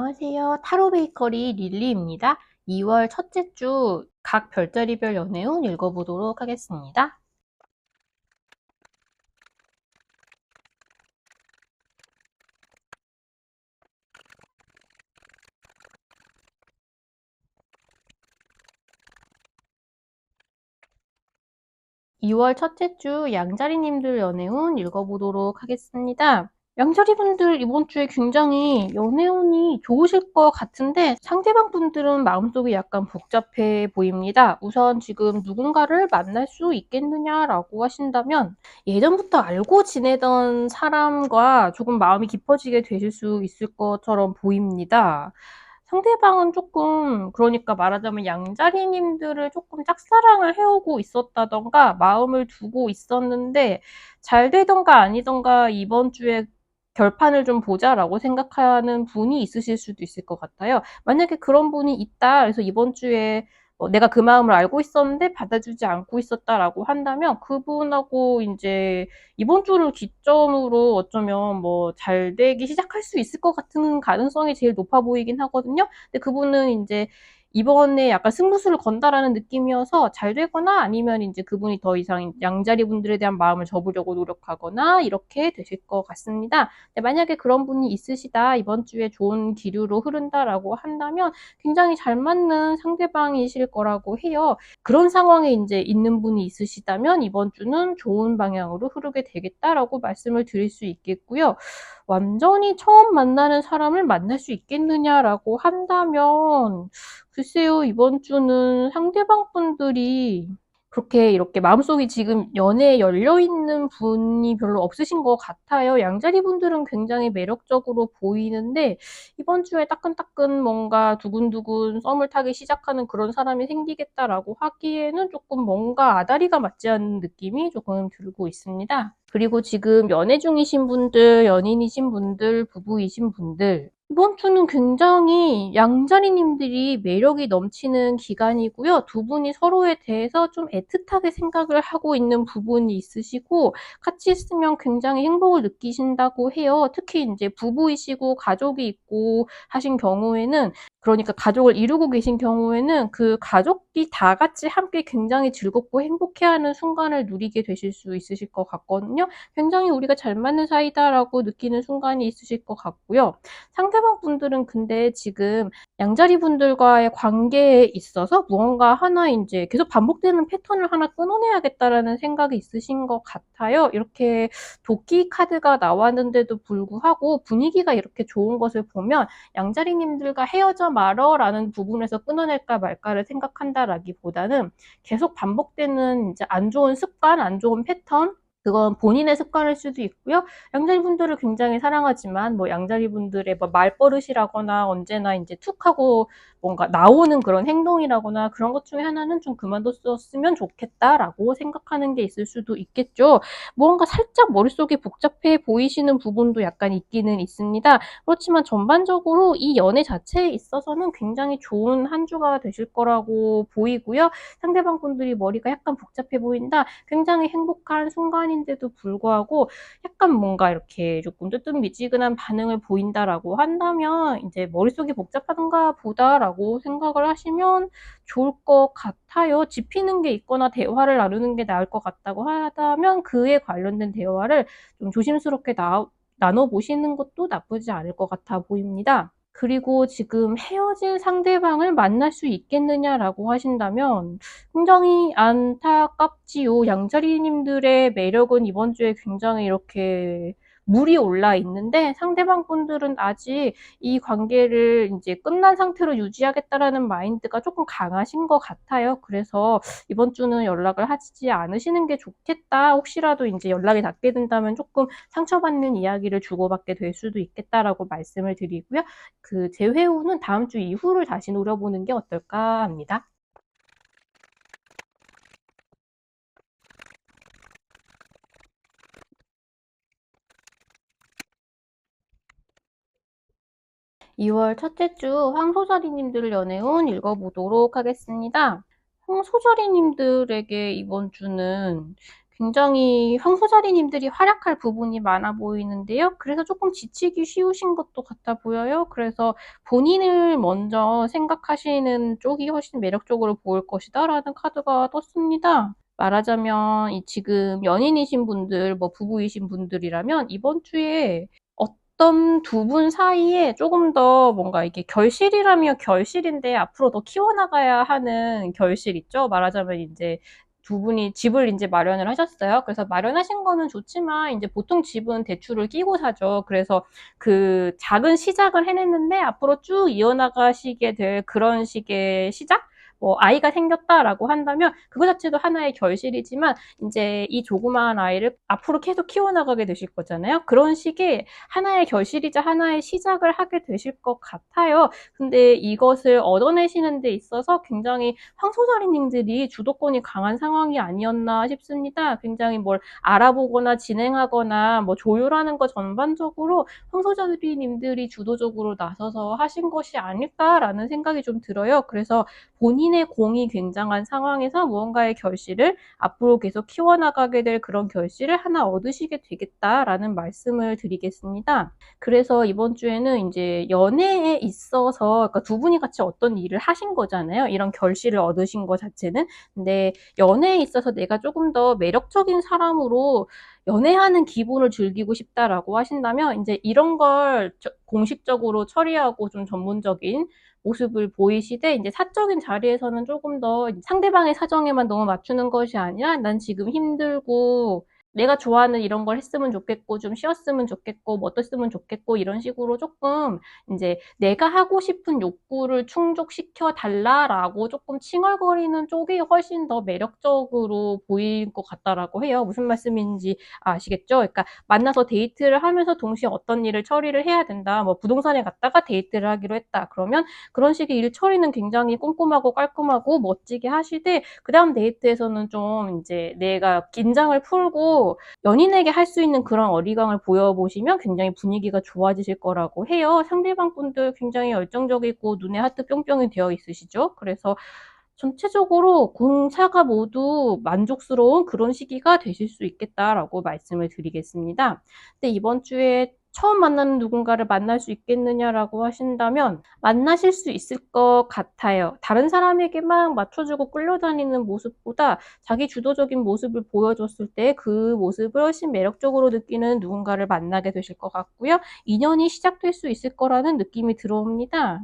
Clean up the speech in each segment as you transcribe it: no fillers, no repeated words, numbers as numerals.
안녕하세요. 타로 베이커리 릴리입니다. 2월 첫째 주 각 별자리별 연애운 읽어보도록 하겠습니다. 2월 첫째 주 양자리님들 연애운 읽어보도록 하겠습니다. 양자리분들 이번 주에 굉장히 연애운이 좋으실 것 같은데 상대방 분들은 마음속이 약간 복잡해 보입니다. 우선 지금 누군가를 만날 수 있겠느냐라고 하신다면 예전부터 알고 지내던 사람과 조금 마음이 깊어지게 되실 수 있을 것처럼 보입니다. 상대방은 조금 그러니까 말하자면 양자리님들을 조금 짝사랑을 해오고 있었다던가 마음을 두고 있었는데 잘 되던가 아니던가 이번 주에 결판을 좀 보자라고 생각하는 분이 있으실 수도 있을 것 같아요. 만약에 그런 분이 있다. 그래서 이번 주에 내가 그 마음을 알고 있었는데 받아주지 않고 있었다라고 한다면 그분하고 이제 이번 주를 기점으로 어쩌면 뭐 잘 되기 시작할 수 있을 것 같은 가능성이 제일 높아 보이긴 하거든요. 근데 그분은 이제 이번에 약간 승부수를 건다라는 느낌이어서 잘 되거나 아니면 이제 그분이 더 이상 양자리 분들에 대한 마음을 접으려고 노력하거나 이렇게 되실 것 같습니다. 근데 만약에 그런 분이 있으시다, 이번 주에 좋은 기류로 흐른다라고 한다면 굉장히 잘 맞는 상대방이실 거라고 해요. 그런 상황에 이제 있는 분이 있으시다면 이번 주는 좋은 방향으로 흐르게 되겠다라고 말씀을 드릴 수 있겠고요. 완전히 처음 만나는 사람을 만날 수 있겠느냐라고 한다면 글쎄요, 이번 주는 상대방 분들이 그렇게 이렇게 마음속이 지금 연애에 열려있는 분이 별로 없으신 것 같아요. 양자리 분들은 굉장히 매력적으로 보이는데 이번 주에 따끈따끈 뭔가 두근두근 썸을 타기 시작하는 그런 사람이 생기겠다라고 하기에는 조금 뭔가 아다리가 맞지 않는 느낌이 조금 들고 있습니다. 그리고 지금 연애 중이신 분들, 연인이신 분들, 부부이신 분들 이번 주는 굉장히 양자리님들이 매력이 넘치는 기간이고요. 두 분이 서로에 대해서 좀 애틋하게 생각을 하고 있는 부분이 있으시고 같이 있으면 굉장히 행복을 느끼신다고 해요. 특히 이제 부부이시고 가족이 있고 하신 경우에는 그러니까 가족을 이루고 계신 경우에는 그 가족이 다 같이 함께 굉장히 즐겁고 행복해하는 순간을 누리게 되실 수 있으실 것 같거든요. 굉장히 우리가 잘 맞는 사이다라고 느끼는 순간이 있으실 것 같고요. 상대방 분들은 근데 지금 양자리 분들과의 관계에 있어서 무언가 하나 이제 계속 반복되는 패턴을 하나 끊어내야겠다라는 생각이 있으신 것 같아요. 이렇게 도끼 카드가 나왔는데도 불구하고 분위기가 이렇게 좋은 것을 보면 양자리님들과 헤어져 말어라는 부분에서 끊어낼까 말까를 생각한다라기보다는 계속 반복되는 이제 안 좋은 습관, 안 좋은 패턴 그건 본인의 습관일 수도 있고요. 양자리 분들을 굉장히 사랑하지만 뭐 양자리 분들의 뭐 말버릇이라거나 언제나 이제 툭 하고 뭔가 나오는 그런 행동이라거나 그런 것 중에 하나는 좀 그만뒀었으면 좋겠다라고 생각하는 게 있을 수도 있겠죠. 무언가 살짝 머릿속에 복잡해 보이시는 부분도 약간 있기는 있습니다. 그렇지만 전반적으로 이 연애 자체에 있어서는 굉장히 좋은 한 주가 되실 거라고 보이고요. 상대방 분들이 머리가 약간 복잡해 보인다. 굉장히 행복한 순간인데도 불구하고 약간 뭔가 이렇게 조금 뜨뜻미지근한 반응을 보인다라고 한다면 이제 머릿속이 복잡한가 보다라고 생각을 하시면 좋을 것 같아요. 짚히는 게 있거나 대화를 나누는 게 나을 것 같다고 하다면 그에 관련된 대화를 좀 조심스럽게 나눠보시는 것도 나쁘지 않을 것 같아 보입니다. 그리고 지금 헤어진 상대방을 만날 수 있겠느냐라고 하신다면 굉장히 안타깝지요. 양자리님들의 매력은 이번 주에 굉장히 이렇게 물이 올라 있는데 상대방 분들은 아직 이 관계를 이제 끝난 상태로 유지하겠다라는 마인드가 조금 강하신 것 같아요. 그래서 이번 주는 연락을 하지 않으시는 게 좋겠다. 혹시라도 이제 연락이 닿게 된다면 조금 상처받는 이야기를 주고받게 될 수도 있겠다라고 말씀을 드리고요. 그 재회후는 다음 주 이후를 다시 노려보는 게 어떨까 합니다. 2월 첫째 주 황소자리님들 연애운 읽어보도록 하겠습니다. 황소자리님들에게 이번 주는 굉장히 황소자리님들이 활약할 부분이 많아 보이는데요. 그래서 조금 지치기 쉬우신 것도 같아 보여요. 그래서 본인을 먼저 생각하시는 쪽이 훨씬 매력적으로 보일 것이다 라는 카드가 떴습니다. 말하자면 지금 연인이신 분들, 뭐 부부이신 분들이라면 이번 주에 어떤 두 분 사이에 조금 더 뭔가 이게 결실이라면 결실인데 앞으로 더 키워나가야 하는 결실 있죠. 말하자면 이제 두 분이 집을 이제 마련을 하셨어요. 그래서 마련하신 거는 좋지만 이제 보통 집은 대출을 끼고 사죠. 그래서 그 작은 시작을 해냈는데 앞으로 쭉 이어나가시게 될 그런 식의 시작? 뭐 아이가 생겼다라고 한다면 그거 자체도 하나의 결실이지만 이제 이 조그마한 아이를 앞으로 계속 키워나가게 되실 거잖아요. 그런 식의 하나의 결실이자 하나의 시작을 하게 되실 것 같아요. 근데 이것을 얻어내시는 데 있어서 굉장히 황소자리님들이 주도권이 강한 상황이 아니었나 싶습니다. 굉장히 뭘 알아보거나 진행하거나 뭐 조율하는 것 전반적으로 황소자리님들이 주도적으로 나서서 하신 것이 아닐까라는 생각이 좀 들어요. 그래서 본인의 공이 굉장한 상황에서 무언가의 결실을 앞으로 계속 키워나가게 될 그런 결실을 하나 얻으시게 되겠다라는 말씀을 드리겠습니다. 그래서 이번 주에는 이제 연애에 있어서 그러니까 두 분이 같이 어떤 일을 하신 거잖아요. 이런 결실을 얻으신 것 자체는. 근데 연애에 있어서 내가 조금 더 매력적인 사람으로 연애하는 기분을 즐기고 싶다라고 하신다면 이제 이런 걸 공식적으로 처리하고 좀 전문적인 모습을 보이시되 이제 사적인 자리에서는 조금 더 상대방의 사정에만 너무 맞추는 것이 아니라 난 지금 힘들고 내가 좋아하는 이런 걸 했으면 좋겠고 좀 쉬었으면 좋겠고 뭐 어땠으면 좋겠고 이런 식으로 조금 이제 내가 하고 싶은 욕구를 충족시켜 달라라고 조금 칭얼거리는 쪽이 훨씬 더 매력적으로 보일 것 같다라고 해요. 무슨 말씀인지 아시겠죠? 그러니까 만나서 데이트를 하면서 동시에 어떤 일을 처리를 해야 된다. 뭐 부동산에 갔다가 데이트를 하기로 했다. 그러면 그런 식의 일 처리는 굉장히 꼼꼼하고 깔끔하고 멋지게 하시되 그다음 데이트에서는 좀 이제 내가 긴장을 풀고 연인에게 할 수 있는 그런 어리광을 보여보시면 굉장히 분위기가 좋아지실 거라고 해요. 상대방 분들 굉장히 열정적이고 눈에 하트 뿅뿅이 되어 있으시죠. 그래서 전체적으로 공사가 모두 만족스러운 그런 시기가 되실 수 있겠다라고 말씀을 드리겠습니다. 근데 이번 주에 처음 만나는 누군가를 만날 수 있겠느냐라고 하신다면 만나실 수 있을 것 같아요. 다른 사람에게만 맞춰주고 끌려다니는 모습보다 자기 주도적인 모습을 보여줬을 때 그 모습을 훨씬 매력적으로 느끼는 누군가를 만나게 되실 것 같고요. 인연이 시작될 수 있을 거라는 느낌이 들어옵니다.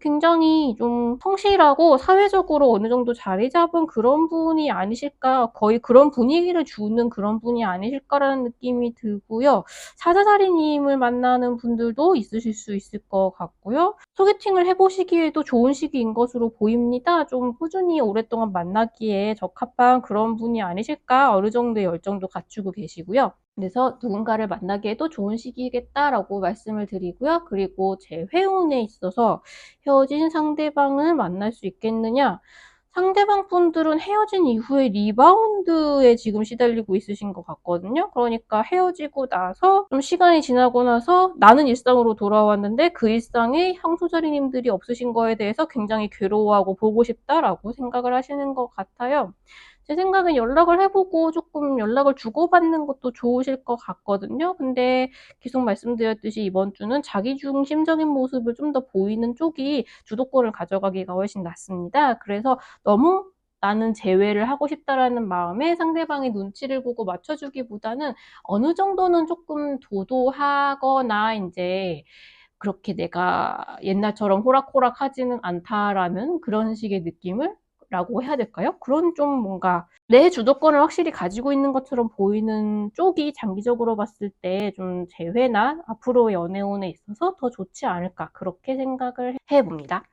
굉장히 좀 성실하고 사회적으로 어느 정도 자리 잡은 그런 분이 아니실까, 거의 그런 분위기를 주는 그런 분이 아니실까라는 느낌이 들고요. 사자자리님을 만나는 분들도 있으실 수 있을 것 같고요. 소개팅을 해보시기에도 좋은 시기인 것으로 보입니다. 좀 꾸준히 오랫동안 만나기에 적합한 그런 분이 아니실까 어느 정도의 열정도 갖추고 계시고요. 그래서 누군가를 만나기에도 좋은 시기겠다라고 말씀을 드리고요. 그리고 제 회운에 있어서 헤어진 상대방을 만날 수 있겠느냐? 상대방 분들은 헤어진 이후에 리바운드에 지금 시달리고 있으신 것 같거든요. 그러니까 헤어지고 나서 좀 시간이 지나고 나서 나는 일상으로 돌아왔는데 그 일상에 황소자리님들이 없으신 거에 대해서 굉장히 괴로워하고 보고 싶다라고 생각을 하시는 것 같아요. 제 생각엔 연락을 해보고 조금 연락을 주고받는 것도 좋으실 것 같거든요. 근데 계속 말씀드렸듯이 이번 주는 자기중심적인 모습을 좀 더 보이는 쪽이 주도권을 가져가기가 훨씬 낫습니다. 그래서 너무 나는 제외를 하고 싶다라는 마음에 상대방의 눈치를 보고 맞춰주기보다는 어느 정도는 조금 도도하거나 이제 그렇게 내가 옛날처럼 호락호락하지는 않다라는 그런 식의 느낌을 라고 해야 될까요? 그런 좀 뭔가 내 주도권을 확실히 가지고 있는 것처럼 보이는 쪽이 장기적으로 봤을 때 좀 재회나 앞으로 연애운에 있어서 더 좋지 않을까 그렇게 생각을 해봅니다.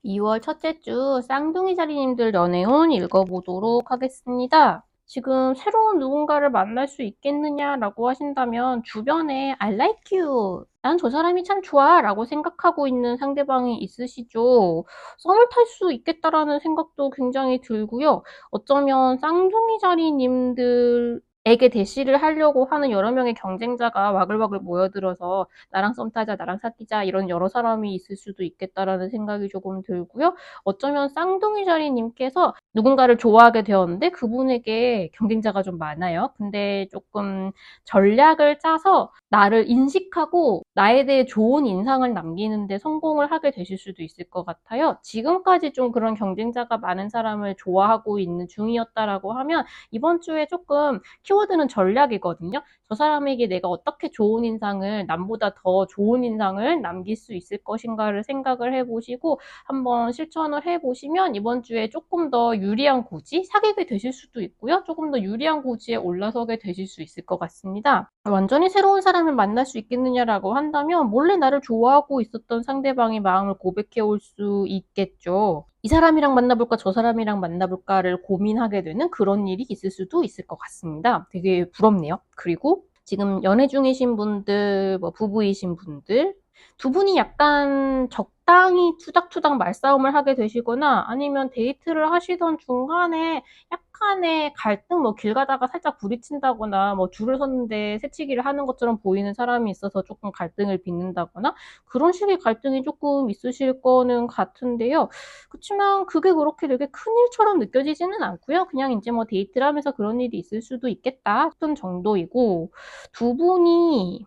2월 첫째 주 쌍둥이 자리님들 연애운 읽어보도록 하겠습니다. 지금 새로운 누군가를 만날 수 있겠느냐라고 하신다면 주변에 I like you, 난 저 사람이 참 좋아 라고 생각하고 있는 상대방이 있으시죠. 썸을 탈 수 있겠다라는 생각도 굉장히 들고요. 어쩌면 쌍둥이 자리님들 에게 대시를 하려고 하는 여러 명의 경쟁자가 와글와글 모여들어서 나랑 썸 타자, 나랑 사귀자 이런 여러 사람이 있을 수도 있겠다라는 생각이 조금 들고요. 어쩌면 쌍둥이 자리님께서 누군가를 좋아하게 되었는데 그분에게 경쟁자가 좀 많아요. 근데 조금 전략을 짜서 나를 인식하고 나에 대해 좋은 인상을 남기는 데 성공을 하게 되실 수도 있을 것 같아요. 지금까지 좀 그런 경쟁자가 많은 사람을 좋아하고 있는 중이었다라고 하면 이번 주에 조금 키워드는 전략이거든요. 저 사람에게 내가 어떻게 좋은 인상을, 남보다 더 좋은 인상을 남길 수 있을 것인가를 생각을 해보시고 한번 실천을 해보시면 이번 주에 조금 더 유리한 고지, 사귀게 되실 수도 있고요. 조금 더 유리한 고지에 올라서게 되실 수 있을 것 같습니다. 완전히 새로운 사람을 만날 수 있겠느냐라고 한다면 몰래 나를 좋아하고 있었던 상대방의 마음을 고백해 올 수 있겠죠. 이 사람이랑 만나볼까 저 사람이랑 만나볼까를 고민하게 되는 그런 일이 있을 수도 있을 것 같습니다. 되게 부럽네요. 그리고 지금 연애 중이신 분들, 뭐 부부이신 분들 두 분이 약간 적당히 투닥투닥 말싸움을 하게 되시거나 아니면 데이트를 하시던 중간에 약간의 갈등, 뭐 길 가다가 살짝 부딪힌다거나 뭐 줄을 섰는데 새치기를 하는 것처럼 보이는 사람이 있어서 조금 갈등을 빚는다거나 그런 식의 갈등이 조금 있으실 거는 같은데요. 그치만 그게 그렇게 되게 큰일처럼 느껴지지는 않고요. 그냥 이제 뭐 데이트를 하면서 그런 일이 있을 수도 있겠다 싶은 정도이고 두 분이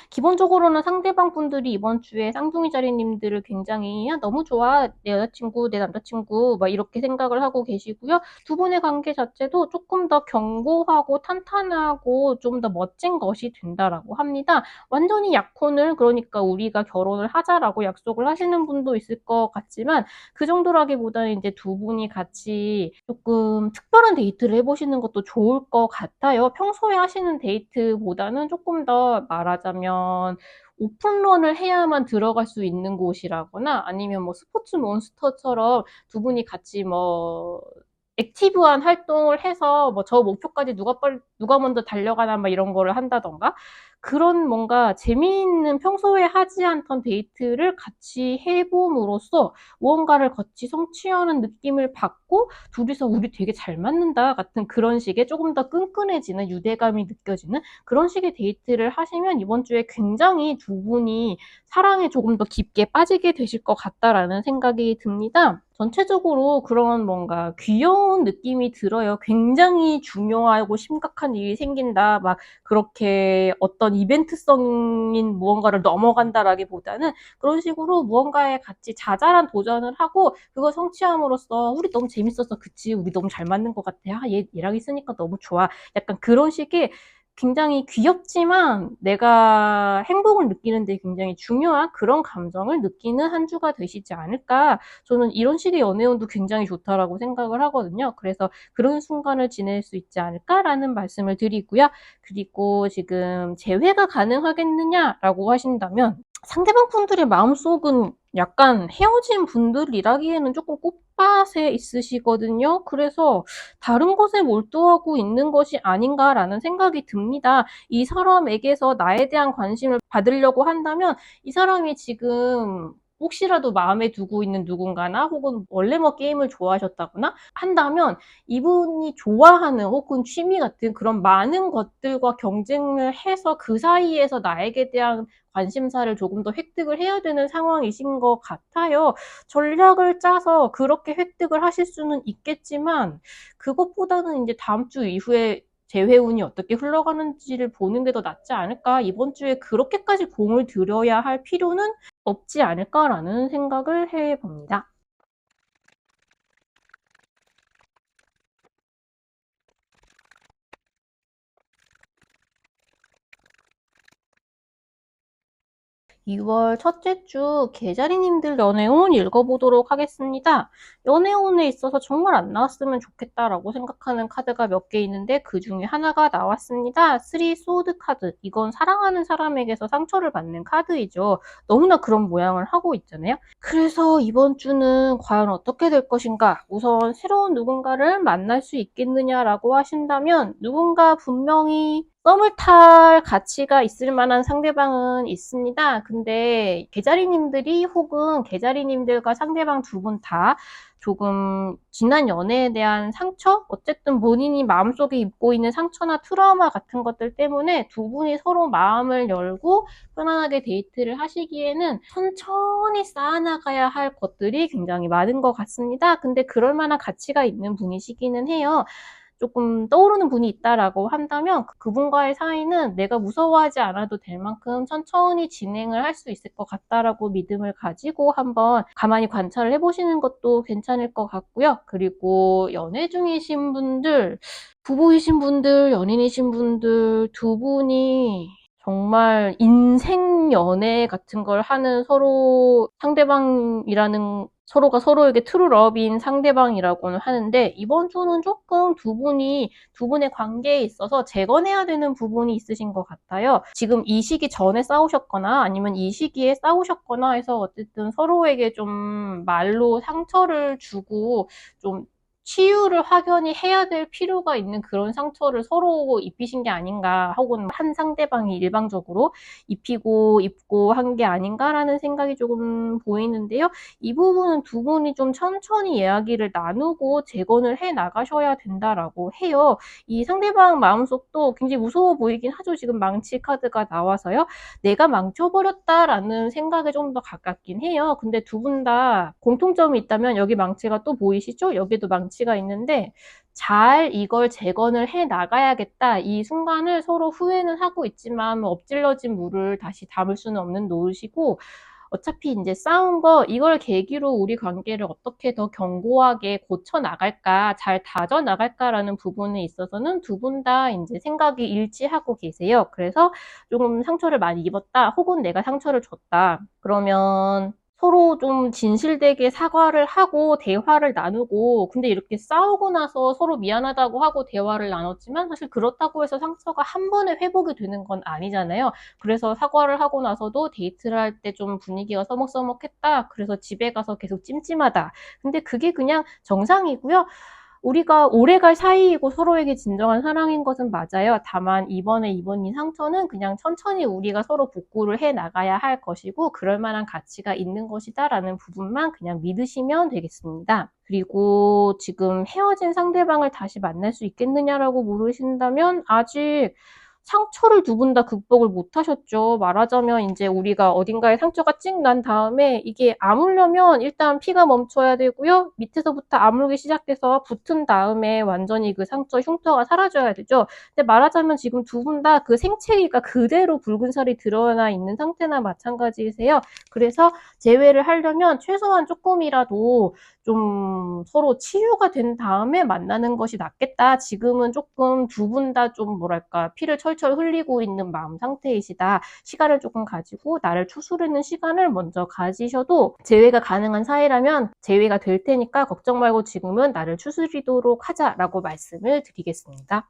기본적으로는 상대방 분들이 이번 주에 쌍둥이 자리님들을 굉장히 야, 너무 좋아 내 여자친구 내 남자친구 막 이렇게 생각을 하고 계시고요. 두 분의 관계 자체도 조금 더 견고하고 탄탄하고 좀 더 멋진 것이 된다라고 합니다. 완전히 약혼을 그러니까 우리가 결혼을 하자라고 약속을 하시는 분도 있을 것 같지만 그 정도라기보다는 이제 두 분이 같이 조금 특별한 데이트를 해보시는 것도 좋을 것 같아요. 평소에 하시는 데이트보다는 조금 더 말하자면 오픈런을 해야만 들어갈 수 있는 곳이라거나 아니면 뭐 스포츠 몬스터처럼 두 분이 같이 뭐 액티브한 활동을 해서 뭐 저 목표까지 누가 먼저 달려가나 막 이런 거를 한다던가 그런 뭔가 재미있는 평소에 하지 않던 데이트를 같이 해봄으로써 무언가를 같이 성취하는 느낌을 받고 둘이서 우리 되게 잘 맞는다 같은 그런 식의 조금 더 끈끈해지는 유대감이 느껴지는 그런 식의 데이트를 하시면 이번 주에 굉장히 두 분이 사랑에 조금 더 깊게 빠지게 되실 것 같다라는 생각이 듭니다. 전체적으로 그런 뭔가 귀여운 느낌이 들어요. 굉장히 중요하고 심각한 일이 생긴다. 막 그렇게 어떤 이벤트성인 무언가를 넘어간다라기보다는 그런 식으로 무언가에 같이 자잘한 도전을 하고 그걸 성취함으로써 우리 너무 재밌었어. 그치? 우리 너무 잘 맞는 것 같아. 아, 얘랑 있으니까 너무 좋아. 약간 그런 식의 굉장히 귀엽지만 내가 행복을 느끼는 데 굉장히 중요한 그런 감정을 느끼는 한 주가 되시지 않을까. 저는 이런 식의 연애운도 굉장히 좋다라고 생각을 하거든요. 그래서 그런 순간을 지낼 수 있지 않을까라는 말씀을 드리고요. 그리고 지금 재회가 가능하겠느냐라고 하신다면 상대방 분들의 마음속은 약간 헤어진 분들이라기에는 조금 꽃밭에 있으시거든요. 그래서 다른 것에 몰두하고 있는 것이 아닌가라는 생각이 듭니다. 이 사람에게서 나에 대한 관심을 받으려고 한다면 이 사람이 지금 혹시라도 마음에 두고 있는 누군가나 혹은 원래 뭐 게임을 좋아하셨다거나 한다면 이분이 좋아하는 혹은 취미 같은 그런 많은 것들과 경쟁을 해서 그 사이에서 나에게 대한 관심사를 조금 더 획득을 해야 되는 상황이신 것 같아요. 전략을 짜서 그렇게 획득을 하실 수는 있겠지만 그것보다는 이제 다음 주 이후에 재회운이 어떻게 흘러가는지를 보는 게 더 낫지 않을까? 이번 주에 그렇게까지 공을 들여야 할 필요는 없지 않을까라는 생각을 해봅니다. 2월 첫째 주 계자리님들 연애운 읽어보도록 하겠습니다. 연애운에 있어서 정말 안 나왔으면 좋겠다라고 생각하는 카드가 몇 개 있는데 그 중에 하나가 나왔습니다. 3 소드 카드. 이건 사랑하는 사람에게서 상처를 받는 카드이죠. 너무나 그런 모양을 하고 있잖아요. 그래서 이번 주는 과연 어떻게 될 것인가? 우선 새로운 누군가를 만날 수 있겠느냐라고 하신다면 누군가 분명히 썸을 탈 가치가 있을 만한 상대방은 있습니다. 근데 계자리님들이 혹은 계자리님들과 상대방 두 분 다 조금 지난 연애에 대한 상처? 어쨌든 본인이 마음속에 입고 있는 상처나 트라우마 같은 것들 때문에 두 분이 서로 마음을 열고 편안하게 데이트를 하시기에는 천천히 쌓아나가야 할 것들이 굉장히 많은 것 같습니다. 근데 그럴 만한 가치가 있는 분이시기는 해요. 조금 떠오르는 분이 있다라고 한다면 그분과의 사이는 내가 무서워하지 않아도 될 만큼 천천히 진행을 할 수 있을 것 같다라고 믿음을 가지고 한번 가만히 관찰을 해보시는 것도 괜찮을 것 같고요. 그리고 연애 중이신 분들, 부부이신 분들, 연인이신 분들 두 분이 정말 인생 연애 같은 걸 하는 서로 상대방이라는 서로가 서로에게 트루러브인 상대방이라고는 하는데 이번 주는 조금 두 분의 관계에 있어서 재건해야 되는 부분이 있으신 것 같아요. 지금 이 시기 전에 싸우셨거나 아니면 이 시기에 싸우셨거나 해서 어쨌든 서로에게 좀 말로 상처를 주고 좀 치유를 확연히 해야 될 필요가 있는 그런 상처를 서로 입히신 게 아닌가, 혹은 한 상대방이 일방적으로 입고 한 게 아닌가라는 생각이 조금 보이는데요. 이 부분은 두 분이 좀 천천히 이야기를 나누고 재건을 해 나가셔야 된다라고 해요. 이 상대방 마음속도 굉장히 무서워 보이긴 하죠. 지금 망치 카드가 나와서요. 내가 망쳐버렸다라는 생각에 좀 더 가깝긴 해요. 근데 두 분 다 공통점이 있다면 여기 망치가 또 보이시죠? 여기도 망치가 있는데 잘 이걸 재건을 해 나가야겠다. 이 순간을 서로 후회는 하고 있지만 엎질러진 물을 다시 담을 수는 없는 노릇이고 어차피 이제 싸운 거 이걸 계기로 우리 관계를 어떻게 더 견고하게 고쳐 나갈까, 잘 다져 나갈까라는 부분에 있어서는 두 분 다 이제 생각이 일치하고 계세요. 그래서 조금 상처를 많이 입었다, 혹은 내가 상처를 줬다. 그러면 서로 좀 진실되게 사과를 하고 대화를 나누고, 근데 이렇게 싸우고 나서 서로 미안하다고 하고 대화를 나눴지만 사실 그렇다고 해서 상처가 한 번에 회복이 되는 건 아니잖아요. 그래서 사과를 하고 나서도 데이트를 할 때 좀 분위기가 서먹서먹했다. 그래서 집에 가서 계속 찜찜하다. 근데 그게 그냥 정상이고요. 우리가 오래갈 사이이고 서로에게 진정한 사랑인 것은 맞아요. 다만 이번 이 상처는 그냥 천천히 우리가 서로 복구를 해 나가야 할 것이고 그럴 만한 가치가 있는 것이다라는 부분만 그냥 믿으시면 되겠습니다. 그리고 지금 헤어진 상대방을 다시 만날 수 있겠느냐라고 물으신다면 아직 상처를 두 분 다 극복을 못 하셨죠. 말하자면 이제 우리가 어딘가에 상처가 찍 난 다음에 이게 아물려면 일단 피가 멈춰야 되고요. 밑에서부터 아물기 시작해서 붙은 다음에 완전히 그 상처 흉터가 사라져야 되죠. 근데 말하자면 지금 두 분 다 그 생채기가 그대로 붉은 살이 드러나 있는 상태나 마찬가지이세요. 그래서 재회를 하려면 최소한 조금이라도 좀 서로 치유가 된 다음에 만나는 것이 낫겠다. 지금은 조금 두 분 다 좀 뭐랄까 피를 철철 흘리고 있는 마음 상태이시다. 시간을 조금 가지고 나를 추스르는 시간을 먼저 가지셔도 재회가 가능한 사이라면 재회가 될 테니까 걱정 말고 지금은 나를 추스리도록 하자라고 말씀을 드리겠습니다.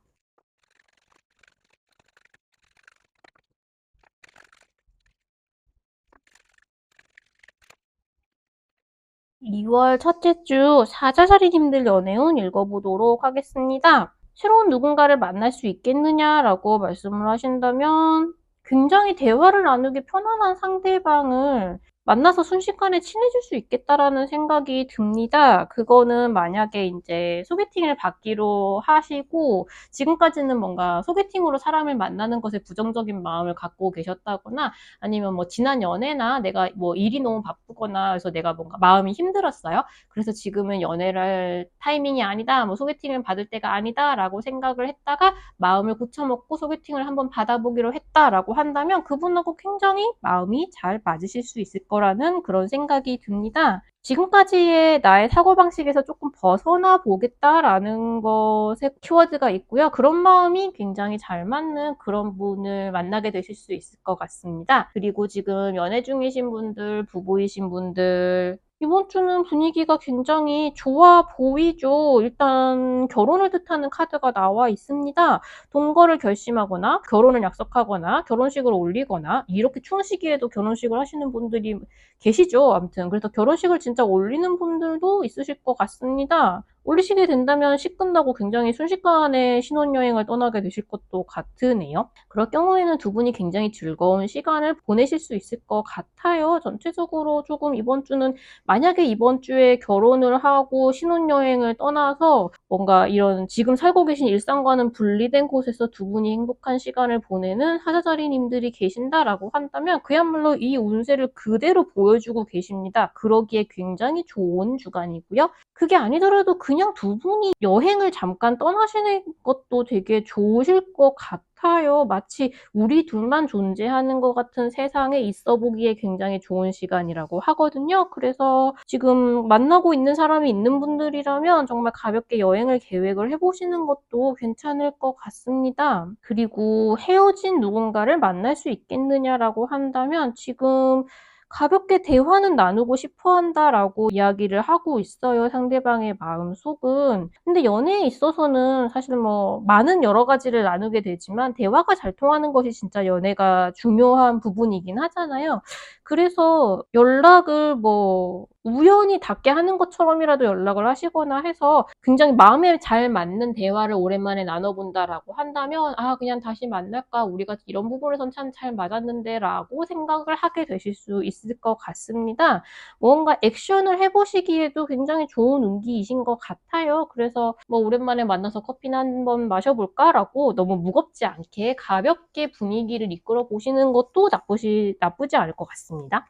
2월 첫째 주 사자자리님들 연애운 읽어보도록 하겠습니다. 새로운 누군가를 만날 수 있겠느냐라고 말씀을 하신다면 굉장히 대화를 나누기 편안한 상대방을 만나서 순식간에 친해질 수 있겠다라는 생각이 듭니다. 그거는 만약에 이제 소개팅을 받기로 하시고 지금까지는 뭔가 소개팅으로 사람을 만나는 것에 부정적인 마음을 갖고 계셨다거나 아니면 뭐 지난 연애나 내가 뭐 일이 너무 바쁘거나 그래서 내가 뭔가 마음이 힘들었어요. 그래서 지금은 연애를 할 타이밍이 아니다, 뭐 소개팅을 받을 때가 아니다라고 생각을 했다가 마음을 고쳐먹고 소개팅을 한번 받아보기로 했다라고 한다면 그분하고 굉장히 마음이 잘 맞으실 수 있을 거라는 그런 생각이 듭니다. 지금까지의 나의 사고방식에서 조금 벗어나 보겠다라는 것에 키워드가 있고요. 그런 마음이 굉장히 잘 맞는 그런 분을 만나게 되실 수 있을 것 같습니다. 그리고 지금 연애 중이신 분들, 부부이신 분들, 이번 주는 분위기가 굉장히 좋아 보이죠. 일단 결혼을 뜻하는 카드가 나와 있습니다. 동거를 결심하거나 결혼을 약속하거나 결혼식을 올리거나 이렇게 추운 시기에도 결혼식을 하시는 분들이 계시죠. 아무튼 그래서 결혼식을 진짜 올리는 분들도 있으실 것 같습니다. 올리시게 된다면 식 끝나고 굉장히 순식간에 신혼여행을 떠나게 되실 것도 같으네요. 그럴 경우에는 두 분이 굉장히 즐거운 시간을 보내실 수 있을 것 같아요. 전체적으로 조금 이번 주는 만약에 이번 주에 결혼을 하고 신혼여행을 떠나서 뭔가 이런 지금 살고 계신 일상과는 분리된 곳에서 두 분이 행복한 시간을 보내는 사자자리님들이 계신다라고 한다면 그야말로 이 운세를 그대로 보여주고 계십니다. 그러기에 굉장히 좋은 주간이고요. 그게 아니더라도 그냥 두 분이 여행을 잠깐 떠나시는 것도 되게 좋으실 것 같아요. 마치 우리 둘만 존재하는 것 같은 세상에 있어 보기에 굉장히 좋은 시간이라고 하거든요. 그래서 지금 만나고 있는 사람이 있는 분들이라면 정말 가볍게 여행을 계획을 해보시는 것도 괜찮을 것 같습니다. 그리고 헤어진 누군가를 만날 수 있겠느냐라고 한다면 지금 가볍게 대화는 나누고 싶어 한다라고 이야기를 하고 있어요, 상대방의 마음속은. 근데 연애에 있어서는 사실 뭐 많은 여러 가지를 나누게 되지만 대화가 잘 통하는 것이 진짜 연애가 중요한 부분이긴 하잖아요. 그래서 연락을 뭐 우연히 닿게 하는 것처럼이라도 연락을 하시거나 해서 굉장히 마음에 잘 맞는 대화를 오랜만에 나눠본다라고 한다면 아 그냥 다시 만날까? 우리가 이런 부분에선 참 잘 맞았는데 라고 생각을 하게 되실 수 있을 것 같습니다. 뭔가 액션을 해보시기에도 굉장히 좋은 운기이신 것 같아요. 그래서 뭐 오랜만에 만나서 커피나 한번 마셔볼까? 라고 너무 무겁지 않게 가볍게 분위기를 이끌어 보시는 것도 나쁘지 않을 것 같습니다.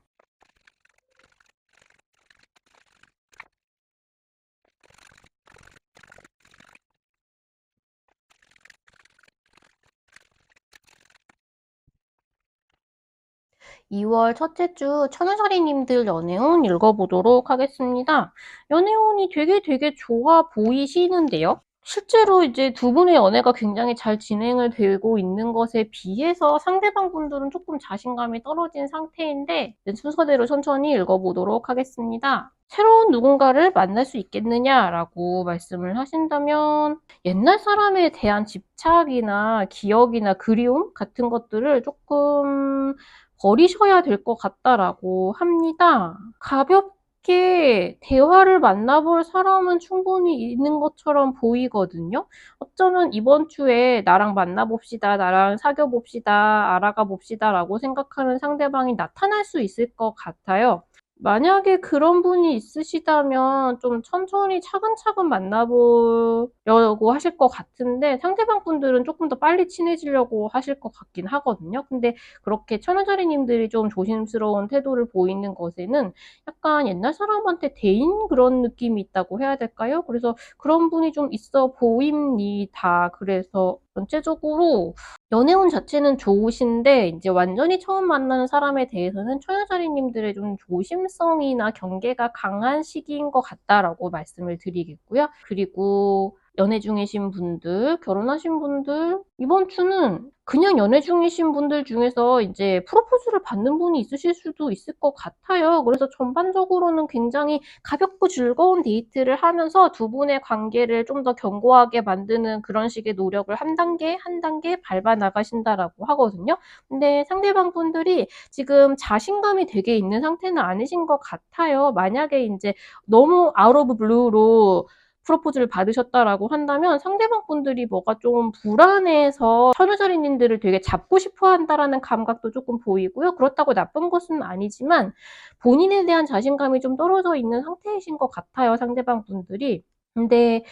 2월 첫째 주 천우사리님들 연애운 읽어보도록 하겠습니다. 연애운이 되게 좋아 보이시는데요. 실제로 이제 두 분의 연애가 굉장히 잘 진행을 되고 있는 것에 비해서 상대방 분들은 조금 자신감이 떨어진 상태인데 순서대로 천천히 읽어보도록 하겠습니다. 새로운 누군가를 만날 수 있겠느냐라고 말씀을 하신다면 옛날 사람에 대한 집착이나 기억이나 그리움 같은 것들을 조금 버리셔야 될 것 같다라고 합니다. 가볍게 대화를 만나볼 사람은 충분히 있는 것처럼 보이거든요. 어쩌면 이번 주에 나랑 만나봅시다, 나랑 사귀어봅시다, 알아가 봅시다 라고 생각하는 상대방이 나타날 수 있을 것 같아요. 만약에 그런 분이 있으시다면 좀 천천히 차근차근 만나보려고 하실 것 같은데 상대방 분들은 조금 더 빨리 친해지려고 하실 것 같긴 하거든요. 근데 그렇게 천우자리님들이 좀 조심스러운 태도를 보이는 것에는 약간 옛날 사람한테 대인 그런 느낌이 있다고 해야 될까요? 그래서 그런 분이 좀 있어 보입니다. 그래서 전체적으로 연애운 자체는 좋으신데 이제 완전히 처음 만나는 사람에 대해서는 천여자리님들의 좀 조심성이나 경계가 강한 시기인 것 같다라고 말씀을 드리겠고요. 그리고 연애 중이신 분들, 결혼하신 분들, 이번 주는 그냥 연애 중이신 분들 중에서 이제 프로포즈를 받는 분이 있으실 수도 있을 것 같아요. 그래서 전반적으로는 굉장히 가볍고 즐거운 데이트를 하면서 두 분의 관계를 좀 더 견고하게 만드는 그런 식의 노력을 한 단계 한 단계 밟아 나가신다라고 하거든요. 근데 상대방 분들이 지금 자신감이 되게 있는 상태는 아니신 것 같아요. 만약에 이제 너무 아웃 오브 블루로 프로포즈를 받으셨다라고 한다면 상대방 분들이 뭐가 좀 불안해서 천우자리님들을 되게 잡고 싶어 한다라는 감각도 조금 보이고요. 그렇다고 나쁜 것은 아니지만 본인에 대한 자신감이 좀 떨어져 있는 상태이신 것 같아요. 상대방 분들이. 근데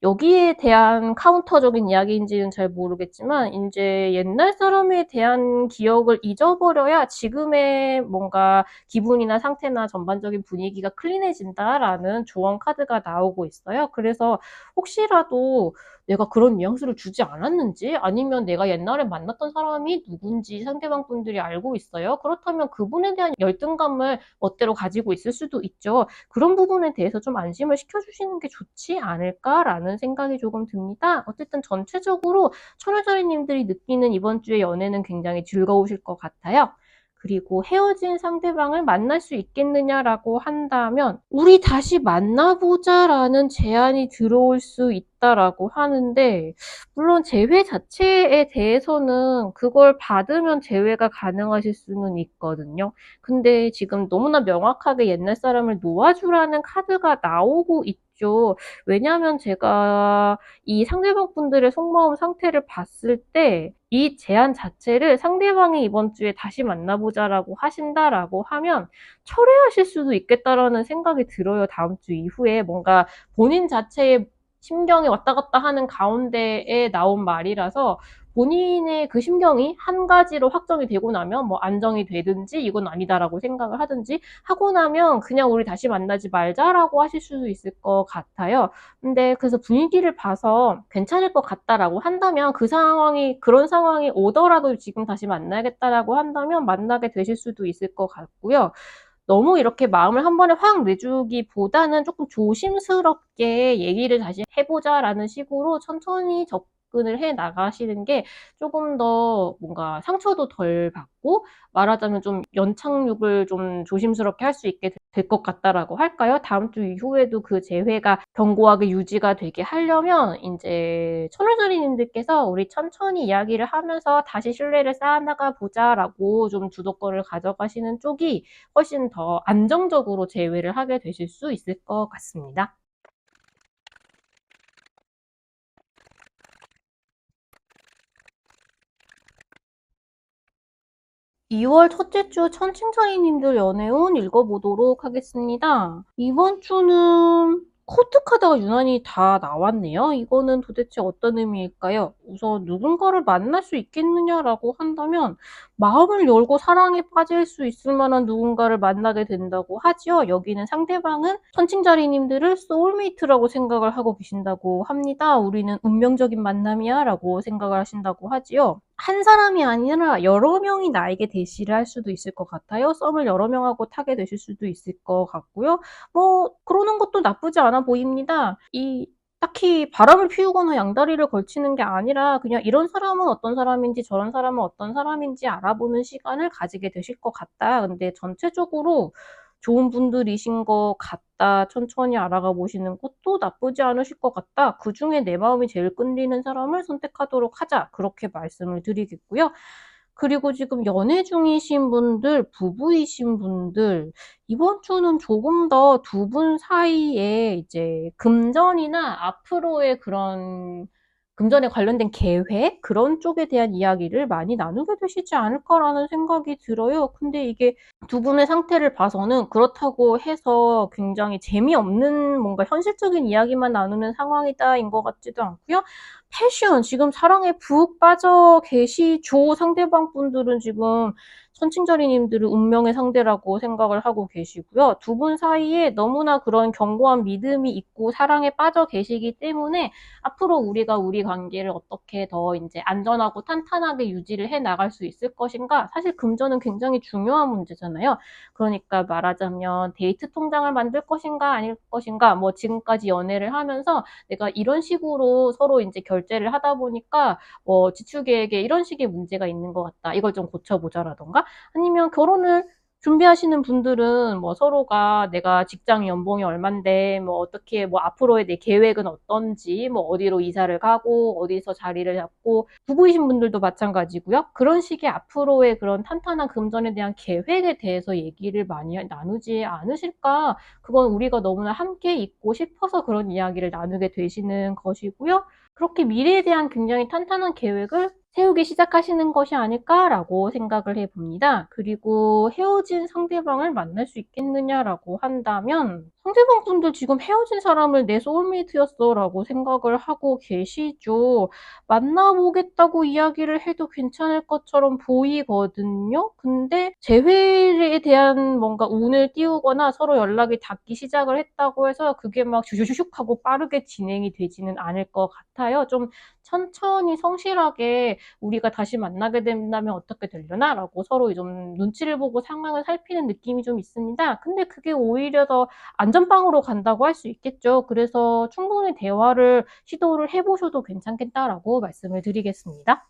여기에 대한 카운터적인 이야기인지는 잘 모르겠지만 이제 옛날 사람에 대한 기억을 잊어버려야 지금의 뭔가 기분이나 상태나 전반적인 분위기가 클린해진다라는 조언 카드가 나오고 있어요. 그래서 혹시라도 내가 그런 뉘앙스를 주지 않았는지 아니면 내가 옛날에 만났던 사람이 누군지 상대방 분들이 알고 있어요. 그렇다면 그분에 대한 열등감을 멋대로 가지고 있을 수도 있죠. 그런 부분에 대해서 좀 안심을 시켜주시는 게 좋지 않을까라는 생각이 조금 듭니다. 어쨌든 전체적으로 천여자리님들이 느끼는 이번 주의 연애는 굉장히 즐거우실 것 같아요. 그리고 헤어진 상대방을 만날 수 있겠느냐라고 한다면 우리 다시 만나보자라는 제안이 들어올 수 있다. 있다라고 하는데 물론 제외 자체에 대해서는 그걸 받으면 제외가 가능하실 수는 있거든요. 근데 지금 너무나 명확하게 옛날 사람을 놓아주라는 카드가 나오고 있죠. 왜냐하면 제가 이 상대방 분들의 속마음 상태를 봤을 때 이 제안 자체를 상대방이 이번 주에 다시 만나보자라고 하신다라고 하면 철회하실 수도 있겠다라는 생각이 들어요. 다음 주 이후에 뭔가 본인 자체의 심경이 왔다 갔다 하는 가운데에 나온 말이라서 본인의 그 심경이 한 가지로 확정이 되고 나면 뭐 안정이 되든지 이건 아니다라고 생각을 하든지 하고 나면 그냥 우리 다시 만나지 말자라고 하실 수도 있을 것 같아요. 근데 그래서 분위기를 봐서 괜찮을 것 같다라고 한다면 그 상황이 그런 상황이 오더라도 지금 다시 만나야겠다라고 한다면 만나게 되실 수도 있을 것 같고요. 너무 이렇게 마음을 한 번에 확 내주기보다는 조금 조심스럽게 얘기를 다시 해보자라는 식으로 천천히 접근을 해 나가시는 게 조금 더 뭔가 상처도 덜 받고 말하자면 좀 연착륙을 좀 조심스럽게 할 수 있게 될 것 같다라고 할까요? 다음 주 이후에도 그 재회가 견고하게 유지가 되게 하려면 이제 천월자리님들께서 우리 천천히 이야기를 하면서 다시 신뢰를 쌓아나가 보자라고 좀 주도권을 가져가시는 쪽이 훨씬 더 안정적으로 제외를 하게 되실 수 있을 것 같습니다. 2월 첫째 주 천칭차이님들 연애운 읽어보도록 하겠습니다. 이번 주는 코트 카드가 유난히 다 나왔네요. 이거는 도대체 어떤 의미일까요? 우선 누군가를 만날 수 있겠느냐라고 한다면 마음을 열고 사랑에 빠질 수 있을 만한 누군가를 만나게 된다고 하지요. 여기는 상대방은 천칭자리님들을 소울메이트라고 생각을 하고 계신다고 합니다. 우리는 운명적인 만남이야 라고 생각을 하신다고 하지요. 한 사람이 아니라 여러 명이 나에게 대시를 할 수도 있을 것 같아요. 썸을 여러 명하고 타게 되실 수도 있을 것 같고요. 뭐 그러는 것도 나쁘지 않아 보입니다. 딱히 바람을 피우거나 양다리를 걸치는 게 아니라 그냥 이런 사람은 어떤 사람인지 저런 사람은 어떤 사람인지 알아보는 시간을 가지게 되실 것 같다. 근데 전체적으로 좋은 분들이신 것 같다. 천천히 알아가 보시는 것도 나쁘지 않으실 것 같다. 그중에 내 마음이 제일 끌리는 사람을 선택하도록 하자. 그렇게 말씀을 드리겠고요. 그리고 지금 연애 중이신 분들, 부부이신 분들, 이번 주는 조금 더 두 분 사이에 이제 금전이나 앞으로의 그런 금전에 관련된 계획? 그런 쪽에 대한 이야기를 많이 나누게 되시지 않을까라는 생각이 들어요. 근데 이게 두 분의 상태를 봐서는 그렇다고 해서 굉장히 재미없는 뭔가 현실적인 이야기만 나누는 상황이다인 것 같지도 않고요. 패션, 지금 사랑에 푹 빠져 계시죠. 상대방 분들은 지금 천칭자리님들은 운명의 상대라고 생각을 하고 계시고요. 두 분 사이에 너무나 그런 견고한 믿음이 있고 사랑에 빠져 계시기 때문에 앞으로 우리가 우리 관계를 어떻게 더 이제 안전하고 탄탄하게 유지를 해 나갈 수 있을 것인가? 사실 금전은 굉장히 중요한 문제잖아요. 그러니까 말하자면 데이트 통장을 만들 것인가 아닐 것인가? 뭐 지금까지 연애를 하면서 내가 이런 식으로 서로 이제 결제를 하다 보니까 지출 계획에 이런 식의 문제가 있는 것 같다. 이걸 좀 고쳐보자라던가 아니면 결혼을 준비하시는 분들은 뭐 서로가 내가 직장 연봉이 얼만데 뭐 어떻게 뭐 앞으로의 내 계획은 어떤지 뭐 어디로 이사를 가고 어디서 자리를 잡고 부부이신 분들도 마찬가지고요. 그런 식의 앞으로의 그런 탄탄한 금전에 대한 계획에 대해서 얘기를 많이 나누지 않으실까? 그건 우리가 너무나 함께 있고 싶어서 그런 이야기를 나누게 되시는 것이고요. 그렇게 미래에 대한 굉장히 탄탄한 계획을 세우기 시작하시는 것이 아닐까라고 생각을 해봅니다. 그리고 헤어진 상대방을 만날 수 있겠느냐라고 한다면 상대방 분들 지금 헤어진 사람을 내 소울메이트였어 라고 생각을 하고 계시죠. 만나보겠다고 이야기를 해도 괜찮을 것처럼 보이거든요. 근데 재회에 대한 뭔가 운을 띄우거나 서로 연락이 닿기 시작을 했다고 해서 그게 막 슈슈슉 하고 빠르게 진행이 되지는 않을 것 같아요. 좀 천천히 성실하게 우리가 다시 만나게 된다면 어떻게 되려나? 라고 서로 좀 눈치를 보고 상황을 살피는 느낌이 좀 있습니다. 근데 그게 오히려 더 안전빵으로 간다고 할 수 있겠죠. 그래서 충분히 대화를 시도를 해보셔도 괜찮겠다라고 말씀을 드리겠습니다.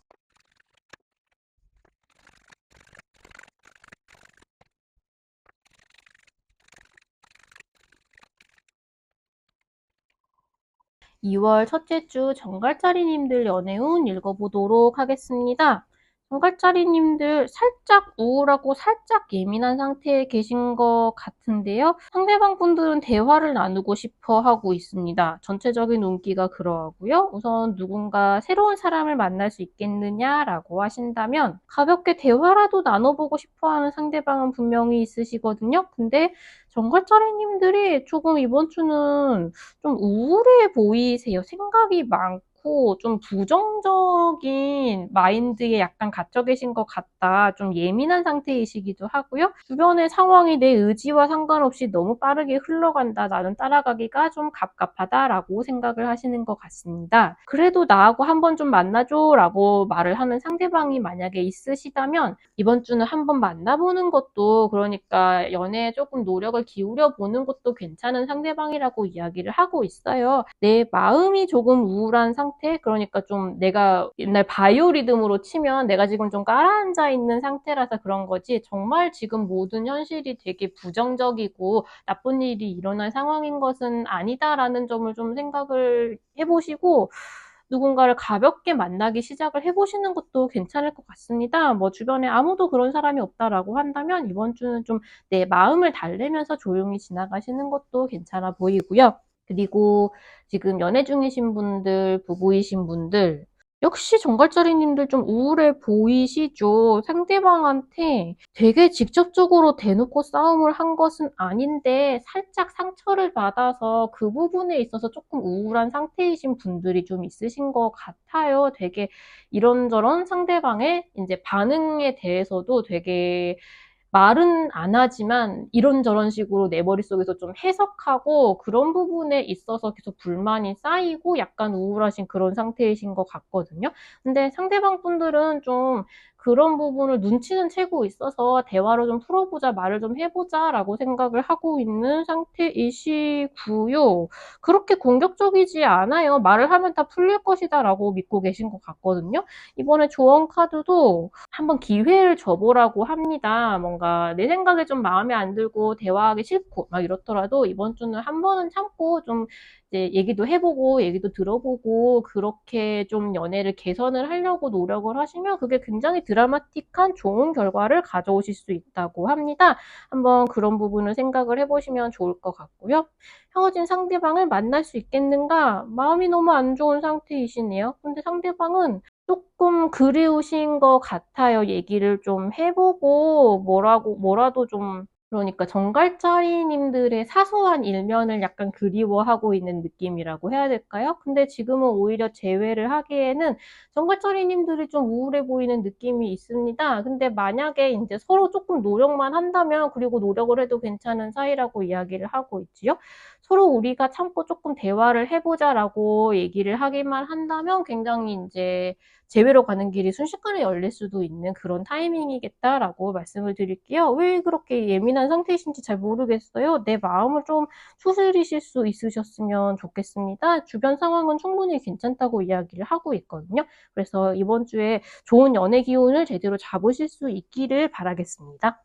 2월 첫째 주 정갈짜리님들 연애운 읽어보도록 하겠습니다. 정갈짜리님들 살짝 우울하고 살짝 예민한 상태에 계신 것 같은데요. 상대방 분들은 대화를 나누고 싶어 하고 있습니다. 전체적인 운기가 그러하고요. 우선 누군가 새로운 사람을 만날 수 있겠느냐라고 하신다면 가볍게 대화라도 나눠보고 싶어 하는 상대방은 분명히 있으시거든요. 근데 정갈짜리님들이 조금 이번 주는 좀 우울해 보이세요. 생각이 많고 좀 부정적인 마인드에 약간 갇혀 계신 것 같다. 좀 예민한 상태이시기도 하고요. 주변의 상황이 내 의지와 상관없이 너무 빠르게 흘러간다. 나는 따라가기가 좀 갑갑하다라고 생각을 하시는 것 같습니다. 그래도 나하고 한번 좀 만나줘라고 말을 하는 상대방이 만약에 있으시다면 이번 주는 한번 만나보는 것도, 그러니까 연애에 조금 노력을 기울여 보는 것도 괜찮은 상대방이라고 이야기를 하고 있어요. 내 마음이 조금 우울한 상태, 그러니까 좀 내가 옛날 바이오리듬으로 치면 내가 지금 좀 깔아앉아 있는 상태라서 그런 거지, 정말 지금 모든 현실이 되게 부정적이고 나쁜 일이 일어날 상황인 것은 아니다라는 점을 좀 생각을 해보시고 누군가를 가볍게 만나기 시작을 해보시는 것도 괜찮을 것 같습니다. 뭐 주변에 아무도 그런 사람이 없다라고 한다면 이번 주는 좀 내 마음을 달래면서 조용히 지나가시는 것도 괜찮아 보이고요. 그리고 지금 연애 중이신 분들, 부부이신 분들, 역시 정갈자리님들 좀 우울해 보이시죠? 상대방한테 되게 직접적으로 대놓고 싸움을 한 것은 아닌데 살짝 상처를 받아서 그 부분에 있어서 조금 우울한 상태이신 분들이 좀 있으신 것 같아요. 되게 이런저런 상대방의 이제 반응에 대해서도 되게 말은 안 하지만 이런저런 식으로 내 머릿속에서 좀 해석하고 그런 부분에 있어서 계속 불만이 쌓이고 약간 우울하신 그런 상태이신 것 같거든요. 근데 상대방 분들은 좀 그런 부분을 눈치는 채고 있어서 대화로 좀 풀어보자, 말을 좀 해보자라고 생각을 하고 있는 상태이시고요. 그렇게 공격적이지 않아요. 말을 하면 다 풀릴 것이다라고 믿고 계신 것 같거든요. 이번에 조언 카드도 한번 기회를 줘보라고 합니다. 뭔가 내 생각에 좀 마음에 안 들고 대화하기 싫고 막 이렇더라도 이번 주는 한 번은 참고 좀 이제 얘기도 해보고 얘기도 들어보고 그렇게 좀 연애를 개선을 하려고 노력을 하시면 그게 굉장히 드라마틱한 좋은 결과를 가져오실 수 있다고 합니다. 한번 그런 부분을 생각을 해보시면 좋을 것 같고요. 헤어진 상대방을 만날 수 있겠는가? 마음이 너무 안 좋은 상태이시네요. 근데 상대방은 조금 그리우신 것 같아요. 얘기를 좀 해보고 뭐라도 좀, 그러니까 정갈짜리님들의 사소한 일면을 약간 그리워하고 있는 느낌이라고 해야 될까요? 근데 지금은 오히려 재회를 하기에는 정갈짜리님들이 좀 우울해 보이는 느낌이 있습니다. 근데 만약에 이제 서로 조금 노력만 한다면, 그리고 노력을 해도 괜찮은 사이라고 이야기를 하고 있지요. 서로 우리가 참고 조금 대화를 해보자라고 얘기를 하기만 한다면 굉장히 이제 재회로 가는 길이 순식간에 열릴 수도 있는 그런 타이밍이겠다라고 말씀을 드릴게요. 왜 그렇게 예민한 상태이신지 잘 모르겠어요. 내 마음을 좀 추스리실 수 있으셨으면 좋겠습니다. 주변 상황은 충분히 괜찮다고 이야기를 하고 있거든요. 그래서 이번 주에 좋은 연애 기운을 제대로 잡으실 수 있기를 바라겠습니다.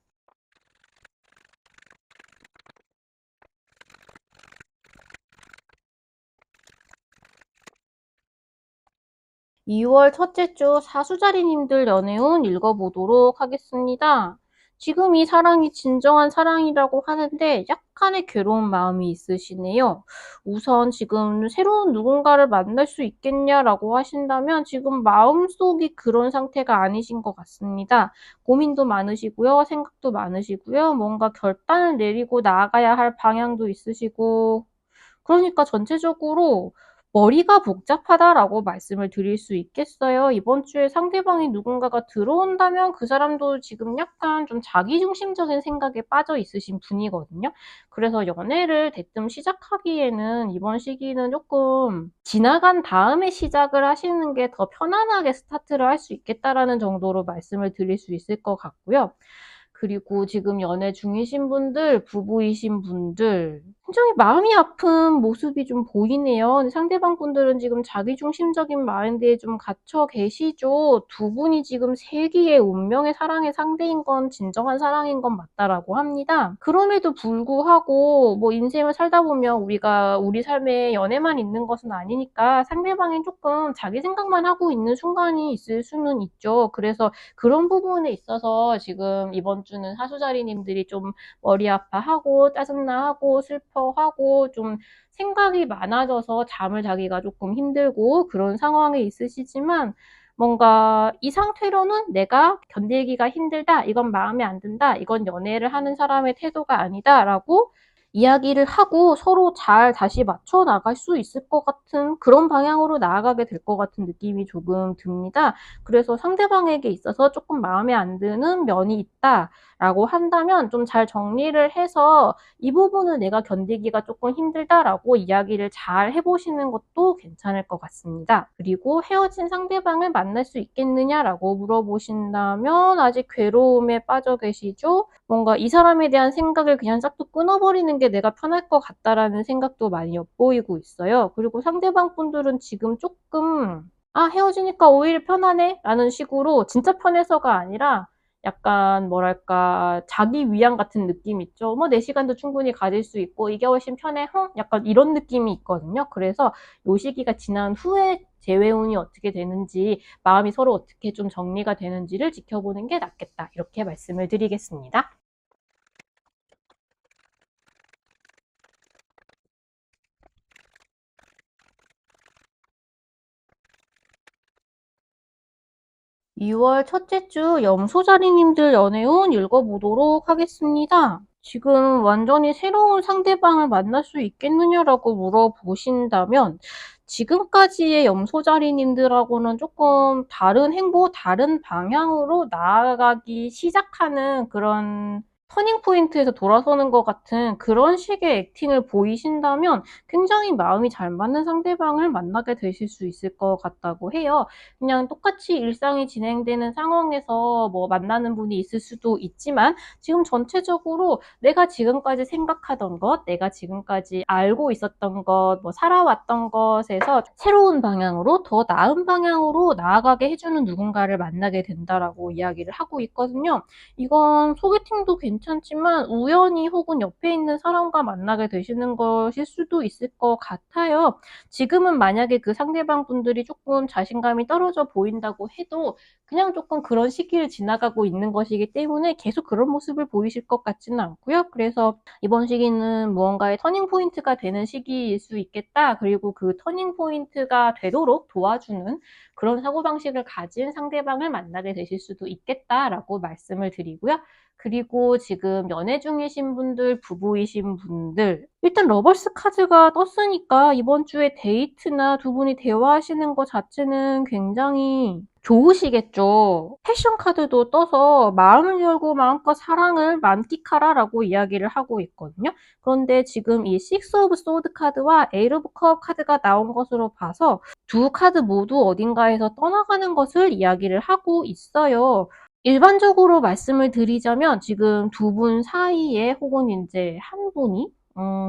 2월 첫째 주 사수자리님들 연애운 읽어보도록 하겠습니다. 지금 이 사랑이 진정한 사랑이라고 하는데 약간의 괴로운 마음이 있으시네요. 우선 지금 새로운 누군가를 만날 수 있겠냐라고 하신다면 지금 마음속이 그런 상태가 아니신 것 같습니다. 고민도 많으시고요. 생각도 많으시고요. 뭔가 결단을 내리고 나아가야 할 방향도 있으시고, 그러니까 전체적으로 머리가 복잡하다라고 말씀을 드릴 수 있겠어요. 이번 주에 상대방이 누군가가 들어온다면 그 사람도 지금 약간 좀 자기중심적인 생각에 빠져 있으신 분이거든요. 그래서 연애를 대뜸 시작하기에는 이번 시기는 조금 지나간 다음에 시작을 하시는 게 더 편안하게 스타트를 할 수 있겠다라는 정도로 말씀을 드릴 수 있을 것 같고요. 그리고 지금 연애 중이신 분들, 부부이신 분들, 굉장히 마음이 아픈 모습이 좀 보이네요. 근데 상대방 분들은 지금 자기중심적인 마인드에 좀 갇혀 계시죠. 두 분이 지금 세기의 운명의 사랑의 상대인 건 진정한 사랑인 건 맞다라고 합니다. 그럼에도 불구하고 뭐 인생을 살다 보면 우리가 우리 삶에 연애만 있는 것은 아니니까 상대방이 쪼끔 자기 생각만 하고 있는 순간이 있을 수는 있죠. 그래서 그런 부분에 있어서 지금 이번 주는 하수자리님들이 좀 머리 아파하고 짜증나하고 슬퍼하고 좀 생각이 많아져서 잠을 자기가 조금 힘들고 그런 상황에 있으시지만 뭔가 이 상태로는 '내가 견디기가 힘들다. 이건 마음에 안 든다. 이건 연애를 하는 사람의 태도가 아니다.'라고 이야기를 하고 서로 잘 다시 맞춰 나갈 수 있을 것 같은 그런 방향으로 나아가게 될 것 같은 느낌이 조금 듭니다. 그래서 상대방에게 있어서 조금 마음에 안 드는 면이 있다라고 한다면 좀 잘 정리를 해서 "이 부분은 내가 견디기가 조금 힘들다."라고 이야기를 잘 해 보시는 것도 괜찮을 것 같습니다. 그리고 "헤어진 상대방을 만날 수 있겠느냐?"라고 물어보신다면 아직 괴로움에 빠져 계시죠. 뭔가 '이 사람에 대한 생각을 그냥 싹둑 끊어 버리는 게 내가 편할 것 같다.'라는 생각도 많이 엿보이고 있어요. 그리고 상대방 분들은 지금 쪼끔 '아 헤어지니까 오히려 편하네.'라는 식으로 진짜 편해서가 아니라 약간 뭐랄까 자기 위안 같은 느낌 있죠. 뭐 '내 시간도 충분히 가질 수 있고 이게 훨씬 편해. 흥.' 약간 이런 느낌이 있거든요. 그래서 요 시기가 지난 후에 재회운이 어떻게 되는지 마음이 서로 어떻게 좀 정리가 되는지를 지켜보는 게 낫겠다. 이렇게 말씀을 드리겠습니다. 2월 첫째 주 염소자리님들 연애운 읽어보도록 하겠습니다. 지금 완전히 새로운 상대방을 만날 수 있겠느냐라고 물어보신다면 지금까지의 염소자리님들하고는 조금 다른 행보, 다른 방향으로 나아가기 시작하는 그런 터닝 포인트에서 돌아서는 것 같은 그런 식의 액팅을 보이신다면 굉장히 마음이 잘 맞는 상대방을 만나게 되실 수 있을 것 같다고 해요. 그냥 똑같이 일상이 진행되는 상황에서 뭐 만나는 분이 있을 수도 있지만 지금 전체적으로 내가 지금까지 생각하던 것, 내가 지금까지 알고 있었던 것, 뭐 살아왔던 것에서 새로운 방향으로 더 나은 방향으로 나아가게 해주는 누군가를 만나게 된다라고 이야기를 하고 있거든요. 이건 소개팅도 괜찮지만 우연히 혹은 옆에 있는 사람과 만나게 되시는 것일 수도 있을 것 같아요. 지금은 만약에 그 상대방 분들이 조금 자신감이 떨어져 보인다고 해도 그냥 조금 그런 시기를 지나가고 있는 것이기 때문에 계속 그런 모습을 보이실 것 같지는 않고요. 그래서 이번 시기는 무언가의 터닝 포인트가 되는 시기일 수 있겠다. 그리고 그 터닝 포인트가 되도록 도와주는 그런 사고방식을 가진 상대방을 만나게 되실 수도 있겠다라고 말씀을 드리고요. 그리고 지금 연애 중이신 분들, 부부이신 분들 일단 러버스 카드가 떴으니까 이번 주에 데이트나 두 분이 대화하시는 것 자체는 굉장히 좋으시겠죠. 패션 카드도 떠서 "마음을 열고 마음껏 사랑을 만끽하라."라고 이야기를 하고 있거든요. 그런데 지금 이 식스 오브 소드 카드와 에이트 오브 컵 카드가 나온 것으로 봐서 두 카드 모두 어딘가에서 떠나가는 것을 이야기를 하고 있어요. 일반적으로 말씀을 드리자면 지금 두 분 사이에 혹은 인제 한 분이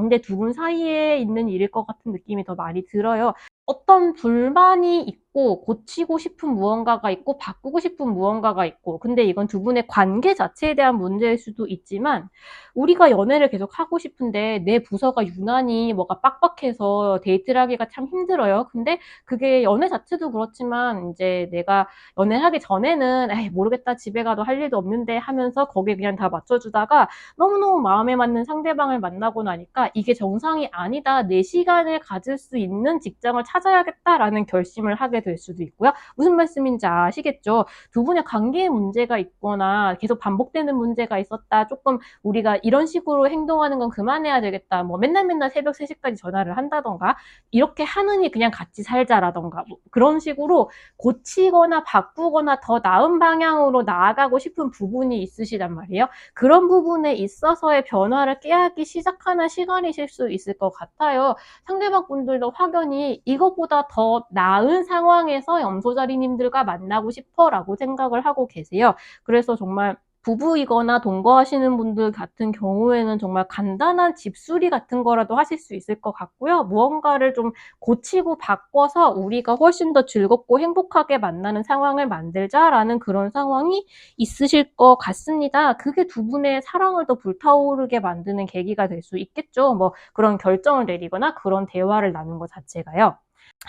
근데 두 분 사이에 있는 일일 것 같은 느낌이 더 많이 들어요. 어떤 불만이 있고 고치고 싶은 무언가가 있고 바꾸고 싶은 무언가가 있고 근데 이건 두 분의 관계 자체에 대한 문제일 수도 있지만 우리가 연애를 계속 하고 싶은데 내 부서가 유난히 뭐가 빡빡해서 데이트를 하기가 참 힘들어요. 근데 그게 연애 자체도 그렇지만 인제 내가 연애하기 전에는 '에이 모르겠다. 집에 가도 할 일도 없는데.' 하면서 거기에 그냥 다 맞춰 주다가 너무너무 마음에 맞는 상대방을 만나고 나니까 '이게 정상이 아니다. 내 시간을 가질 수 있는 직장을 찾아야겠다.'라는 결심을 하게 될 수도 있고요. 무슨 말씀인지 아시겠죠? 두 분의 관계에 문제가 있거나 계속 반복되는 문제가 있었다. 쪼끔 '우리가 이런 식으로 행동하는 건 그만해야 되겠다.' 뭐 맨날 맨날 새벽 3 시까지 전화를 한다든가 '이렇게 하느니 그냥 같이 살자.'라든가 뭐 그런 식으로 고치거나 바꾸거나 더 나은 방향으로 나아가고 싶은 부분이 있으시단 말이에요. 그런 부분에 있어서의 변화를 깨닫기 시작하는 시간이실 수 있을 것 같아요. 상대방 분들도 확연히 '이것보다 더 나은 상황에서 염소자리님들과 만나고 싶어.'라고 생각을 하고 계세요. 그래서 정말 부부이거나 동거하시는 분들 같은 경우에는 정말 간단한 집수리 같은 거라도 하실 수 있을 것 같고요. 무언가를 좀 고치고 바꿔서 우리가 훨씬 더 즐겁고 행복하게 만나는 상황을 만들자라는 그런 상황이 있으실 것 같습니다. 그게 두 분의 사랑을 더 불타오르게 만드는 계기가 될 수 있겠죠. 뭐 그런 결정을 내리거나 그런 대화를 나눈 것 자체가요.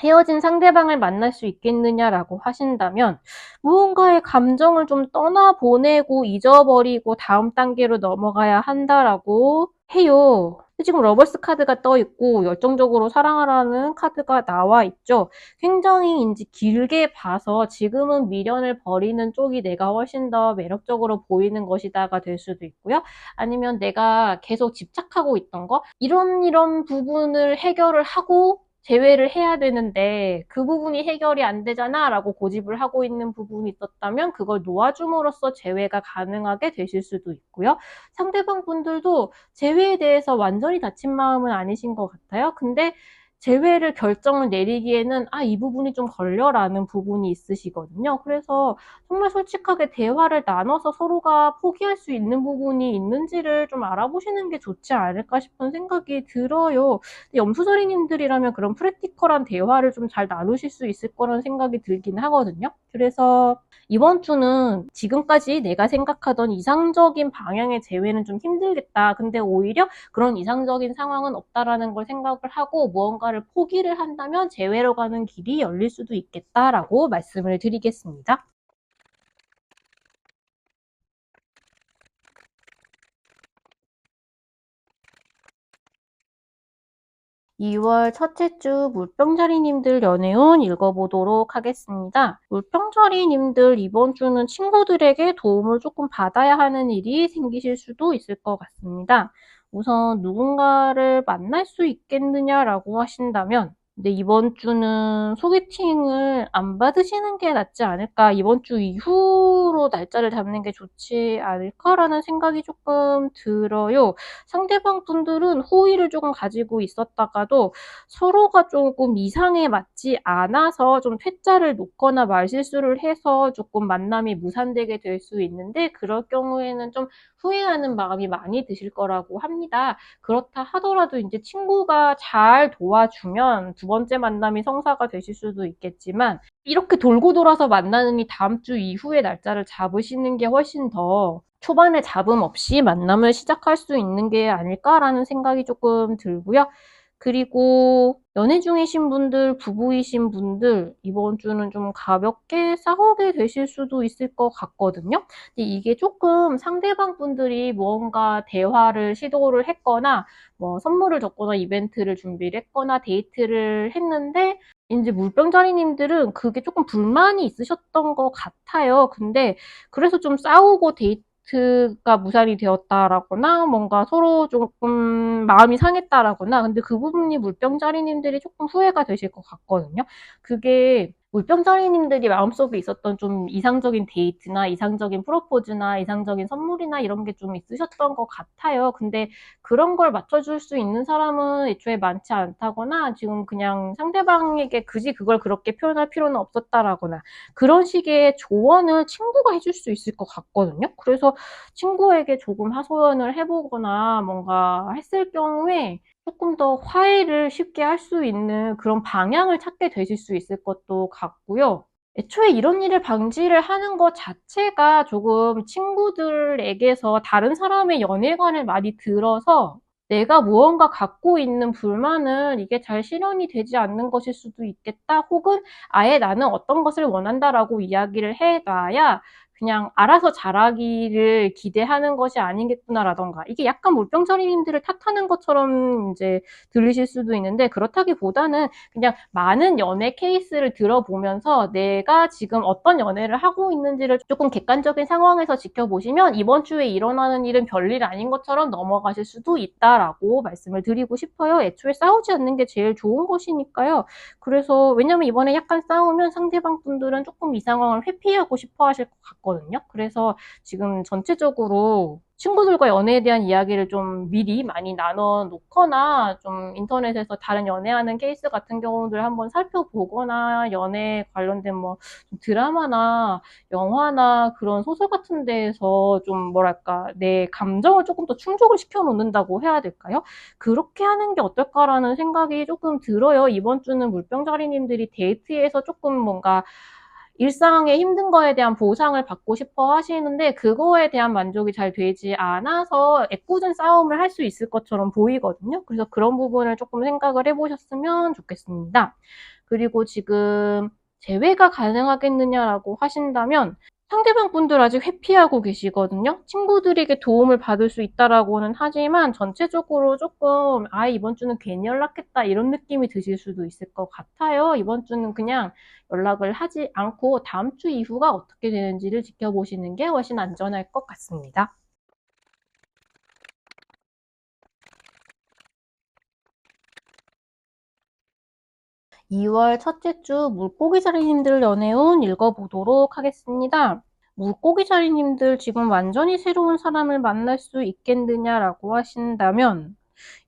헤어진 상대방을 만날 수 있겠느냐라고 하신다면 무언가의 감정을 좀 떠나보내고 잊어버리고 다음 단계로 넘어가야 한다라고 해요. 지금 러버스 카드가 떠 있고 열정적으로 사랑하라는 카드가 나와 있죠. 굉장히 이제 길게 봐서 지금은 미련을 버리는 쪽이 내가 훨씬 더 매력적으로 보이는 것이다가 될 수도 있고요. 아니면 내가 계속 집착하고 있던 거 이런 부분을 해결을 하고 제외를 해야 되는데 그 부분이 해결이 안 되잖아 라고 고집을 하고 있는 부분이 있었다면 그걸 놓아줌으로써 제외가 가능하게 되실 수도 있고요. 상대방 분들도 제외에 대해서 완전히 닫힌 마음은 아니신 것 같아요. 근데 제외를 결정을 내리기에는 이 부분이 좀 걸려라는 부분이 있으시거든요. 그래서 정말 솔직하게 대화를 나눠서 서로가 포기할 수 있는 부분이 있는지를 좀 알아보시는 게 좋지 않을까 싶은 생각이 들어요. 염소저리님들이라면 그런 프랙티컬한 대화를 좀 잘 나누실 수 있을 거라는 생각이 들긴 하거든요. 그래서 이번 주는 지금까지 내가 생각하던 이상적인 방향의 재회는 좀 힘들겠다. 근데 오히려 그런 이상적인 상황은 없다라는 걸 생각을 하고 무언가를 포기를 한다면 재회로 가는 길이 열릴 수도 있겠다라고 말씀을 드리겠습니다. 2월 첫째 주 물병자리님들 연애운 읽어보도록 하겠습니다. 물병자리님들 이번 주는 친구들에게 도움을 조금 받아야 하는 일이 생기실 수도 있을 것 같습니다. 우선 누군가를 만날 수 있겠느냐라고 하신다면 근데 이번 주는 소개팅을 안 받으시는 게 낫지 않을까, 이번 주 이후로 날짜를 잡는 게 좋지 않을까라는 생각이 조금 들어요. 상대방 분들은 호의를 조금 가지고 있었다가도 서로가 조금 이상에 맞지 않아서 좀 퇴짜를 놓거나 말실수를 해서 조금 만남이 무산되게 될 수 있는데 그럴 경우에는 좀 후회하는 마음이 많이 드실 거라고 합니다. 그렇다 하더라도 이제 친구가 잘 도와주면 두 번째 만남이 성사가 되실 수도 있겠지만 이렇게 돌고 돌아서 만나느니 다음 주 이후에 날짜를 잡으시는 게 훨씬 더 초반에 잡음 없이 만남을 시작할 수 있는 게 아닐까라는 생각이 조금 들고요. 그리고 연애 중이신 분들, 부부이신 분들 이번 주는 좀 가볍게 싸우게 되실 수도 있을 것 같거든요. 근데 이게 조금 상대방 분들이 무언가 대화를 시도를 했거나 뭐 선물을 줬거나 이벤트를 준비를 했거나 데이트를 했는데 이제 물병자리님들은 그게 조금 불만이 있으셨던 것 같아요. 근데 그래서 좀 싸우고 데이트가 무산이 되었다라거나 뭔가 서로 조금 마음이 상했다라거나 근데 그 부분이 물병자리님들이 조금 후회가 되실 것 같거든요. 그게 물병자리님들이 마음속에 있었던 좀 이상적인 데이트나 이상적인 프로포즈나 이상적인 선물이나 이런 게 좀 있으셨던 것 같아요. 근데 그런 걸 맞춰줄 수 있는 사람은 애초에 많지 않다거나 지금 그냥 상대방에게 굳이 그걸 그렇게 표현할 필요는 없었다라거나 그런 식의 조언을 친구가 해줄 수 있을 것 같거든요. 그래서 친구에게 조금 하소연을 해보거나 뭔가 했을 경우에 조금 더 화해를 쉽게 할 수 있는 그런 방향을 찾게 되실 수 있을 것도 같고요. 애초에 이런 일을 방지를 하는 것 자체가 조금 친구들에게서 다른 사람의 연애관을 많이 들어서 내가 무언가 갖고 있는 불만은 이게 잘 실현이 되지 않는 것일 수도 있겠다. 혹은 아예 나는 어떤 것을 원한다라고 이야기를 해놔야 그냥 알아서 잘하기를 기대하는 것이 아니겠구나라던가 이게 약간 물병처리님들을 탓하는 것처럼 이제 들리실 수도 있는데 그렇다기보다는 그냥 많은 연애 케이스를 들어보면서 내가 지금 어떤 연애를 하고 있는지를 조금 객관적인 상황에서 지켜보시면 이번 주에 일어나는 일은 별일 아닌 것처럼 넘어가실 수도 있다라고 말씀을 드리고 싶어요. 애초에 싸우지 않는 게 제일 좋은 것이니까요. 그래서 왜냐면 이번에 약간 싸우면 상대방 분들은 조금 이 상황을 회피하고 싶어 하실 것 같거든요. 같거든요. 그래서 지금 전체적으로 친구들과 연애에 대한 이야기를 좀 미리 많이 나눠 놓거나 좀 인터넷에서 다른 연애하는 케이스 같은 경우들 한번 살펴보거나 연애 관련된 뭐 드라마나 영화나 그런 소설 같은 데에서 좀 뭐랄까 내 감정을 조금 더 충족을 시켜 놓는다고 해야 될까요? 그렇게 하는 게 어떨까라는 생각이 조금 들어요. 이번 주는 물병자리님들이 데이트에서 조금 뭔가 일상의 힘든 거에 대한 보상을 받고 싶어 하시는데 그거에 대한 만족이 잘 되지 않아서 애꿎은 싸움을 할 수 있을 것처럼 보이거든요. 그래서 그런 부분을 조금 생각을 해보셨으면 좋겠습니다. 그리고 지금 재회가 가능하겠느냐라고 하신다면 상대방 분들 아직 회피하고 계시거든요. 친구들에게 도움을 받을 수 있다라고는 하지만 전체적으로 조금 이번 주는 괜히 연락했다 이런 느낌이 드실 수도 있을 것 같아요. 이번 주는 그냥 연락을 하지 않고 다음 주 이후가 어떻게 되는지를 지켜보시는 게 훨씬 안전할 것 같습니다. 2월 첫째 주 물고기자리님들 연애운 읽어보도록 하겠습니다. 물고기자리님들 지금 완전히 새로운 사람을 만날 수 있겠느냐라고 하신다면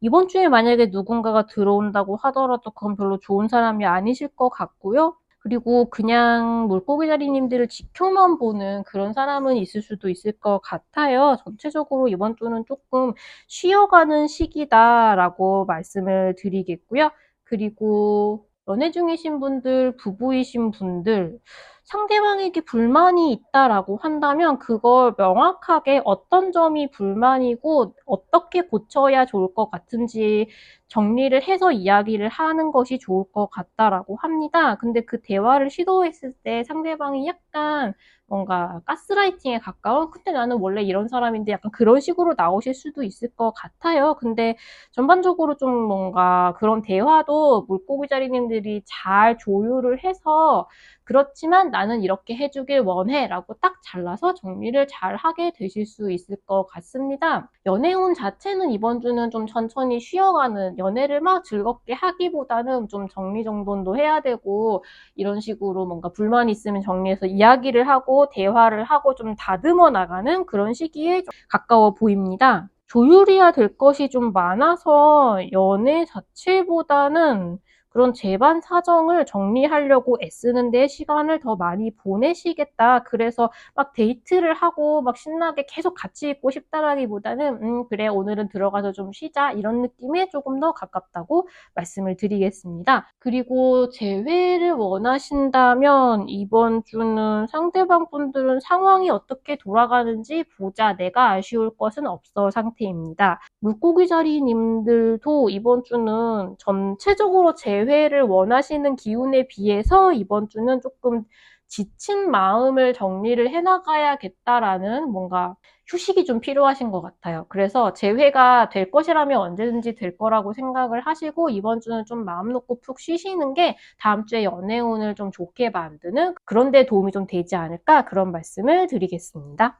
이번 주에 만약에 누군가가 들어온다고 하더라도 그건 별로 좋은 사람이 아니실 것 같고요. 그리고 그냥 물고기자리님들을 지켜만 보는 그런 사람은 있을 수도 있을 것 같아요. 전체적으로 이번 주는 조금 쉬어가는 시기다라고 말씀을 드리겠고요. 그리고 연애 중이신 분들, 부부이신 분들, 상대방에게 불만이 있다라고 한다면 그걸 명확하게 어떤 점이 불만이고 어떻게 고쳐야 좋을 것 같은지 정리를 해서 이야기를 하는 것이 좋을 것 같다라고 합니다. 근데 그 대화를 시도했을 때 상대방이 약간 뭔가 가스라이팅에 가까운 근데 나는 원래 이런 사람인데 약간 그런 식으로 나오실 수도 있을 것 같아요. 근데 전반적으로 좀 뭔가 그런 대화도 물고기자리님들이 잘 조율을 해서 그렇지만 나는 이렇게 해주길 원해 라고 딱 잘라서 정리를 잘 하게 되실 수 있을 것 같습니다. 연애운 자체는 이번 주는 좀 천천히 쉬어가는 연애를 막 즐겁게 하기보다는 좀 정리정돈도 해야 되고 이런 식으로 뭔가 불만이 있으면 정리해서 이야기를 하고 대화를 하고 좀 다듬어 나가는 그런 시기에 가까워 보입니다. 조율해야 될 것이 좀 많아서 연애 자체보다는 그런 재반 사정을 정리하려고 애쓰는 데 시간을 더 많이 보내시겠다. 그래서 막 데이트를 하고 막 신나게 계속 같이 있고 싶다라기보다는 그래 오늘은 들어가서 좀 쉬자 이런 느낌에 조금 더 가깝다고 말씀을 드리겠습니다. 그리고 재회를 원하신다면 이번 주는 상대방 분들은 상황이 어떻게 돌아가는지 보자. 내가 아쉬울 것은 없어 상태입니다. 물고기자리님들도 이번 주는 전체적으로 재회를 원하시는 기운에 비해서 이번 주는 조금 지친 마음을 정리를 해나가야겠다라는 뭔가 휴식이 좀 필요하신 것 같아요. 그래서 재회가 될 것이라면 언제든지 될 거라고 생각을 하시고 이번 주는 좀 마음 놓고 푹 쉬시는 게 다음 주에 연애운을 좀 좋게 만드는 그런 데 도움이 좀 되지 않을까 그런 말씀을 드리겠습니다.